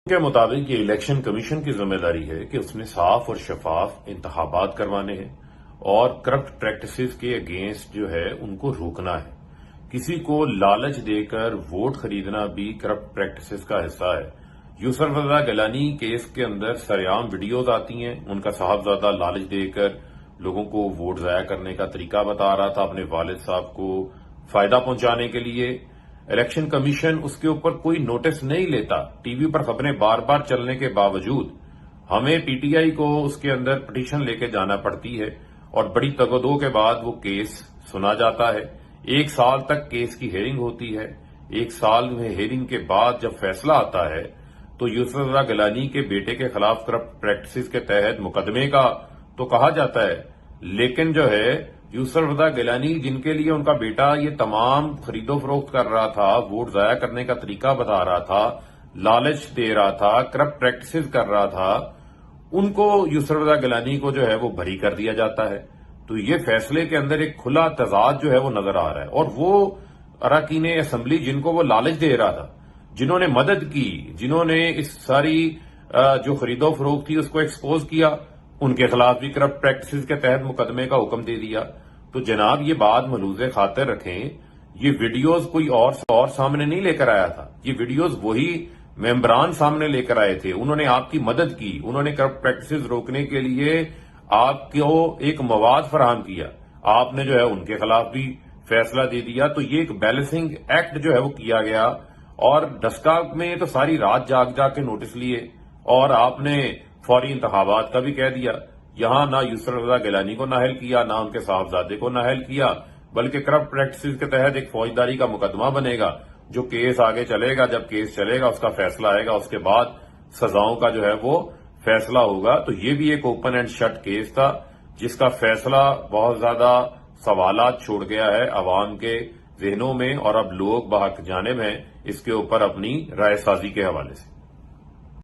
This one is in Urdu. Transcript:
کے مطابق یہ الیکشن کمیشن کی ذمہ داری ہے کہ اس نے صاف اور شفاف انتخابات کروانے ہیں اور کرپٹ پریکٹسز کے اگینسٹ جو ہے ان کو روکنا ہے۔ کسی کو لالچ دے کر ووٹ خریدنا بھی کرپٹ پریکٹسز کا حصہ ہے۔ یوسف رضا گیلانی کیس کے اندر سریعام ویڈیوز آتی ہیں، ان کا صاحبزادہ لالچ دے کر لوگوں کو ووٹ ضائع کرنے کا طریقہ بتا رہا تھا اپنے والد صاحب کو فائدہ پہنچانے کے لیے۔ الیکشن کمیشن اس کے اوپر کوئی نوٹس نہیں لیتا۔ ٹی وی پر خبریں بار بار چلنے کے باوجود ہمیں پی ٹی آئی کو اس کے اندر پٹیشن لے کے جانا پڑتی ہے اور بڑی تگودو کے بعد وہ کیس سنا جاتا ہے۔ 1 سال تک کیس کی ہیئرنگ ہوتی ہے۔ 1 سال میں ہیئرنگ کے بعد جب فیصلہ آتا ہے تو یوسف رضا گیلانی کے بیٹے کے خلاف کرپٹ پریکٹسز کے تحت مقدمے کا تو کہا جاتا ہے، لیکن جو ہے یوسف رضا گیلانی جن کے لیے ان کا بیٹا یہ تمام خرید و فروخت کر رہا تھا، ووٹ ضائع کرنے کا طریقہ بتا رہا تھا، لالچ دے رہا تھا، کرپٹ پریکٹسز کر رہا تھا، ان کو یوسف رضا گیلانی کو جو ہے وہ بری کر دیا جاتا ہے۔ تو یہ فیصلے کے اندر ایک کھلا تضاد جو ہے وہ نظر آ رہا ہے، اور وہ اراکین اسمبلی جن کو وہ لالچ دے رہا تھا، جنہوں نے مدد کی، جنہوں نے اس ساری جو خرید و فروخت تھی اس کو ایکسپوز کیا، ان کے خلاف بھی کرپٹ پریکٹسز کے تحت مقدمے کا حکم دے دیا۔ تو جناب یہ بات ملحوظ خاطر رکھیں، یہ ویڈیوز کوئی اور سامنے نہیں لے کر آیا تھا، یہ ویڈیوز وہی ممبران سامنے لے کر آئے تھے۔ انہوں نے آپ کی مدد کی، انہوں نے کرپٹ پریکٹسز روکنے کے لیے آپ کو ایک مواد فراہم کیا، آپ نے جو ہے ان کے خلاف بھی فیصلہ دے دیا۔ تو یہ ایک بیلنسنگ ایکٹ جو ہے وہ کیا گیا، اور ڈسکا میں تو ساری رات جاگ کے نوٹس لیے، اور آپ نے فوری انتخابات کا بھی کہہ دیا۔ یہاں نہ یوسف رضا گیلانی کو نااہل کیا، نہ ان کے صاحبزادے کو نااہل کیا، بلکہ کرپٹ پریکٹسز کے تحت ایک فوجداری کا مقدمہ بنے گا، جو کیس آگے چلے گا، جب کیس چلے گا اس کا فیصلہ آئے گا، اس کے بعد سزاؤں کا جو ہے وہ فیصلہ ہوگا۔ تو یہ بھی ایک اوپن اینڈ شٹ کیس تھا، جس کا فیصلہ بہت زیادہ سوالات چھوڑ گیا ہے عوام کے ذہنوں میں، اور اب لوگ بحق جانب ہیں اس کے اوپر اپنی رائے سازی کے حوالے سے۔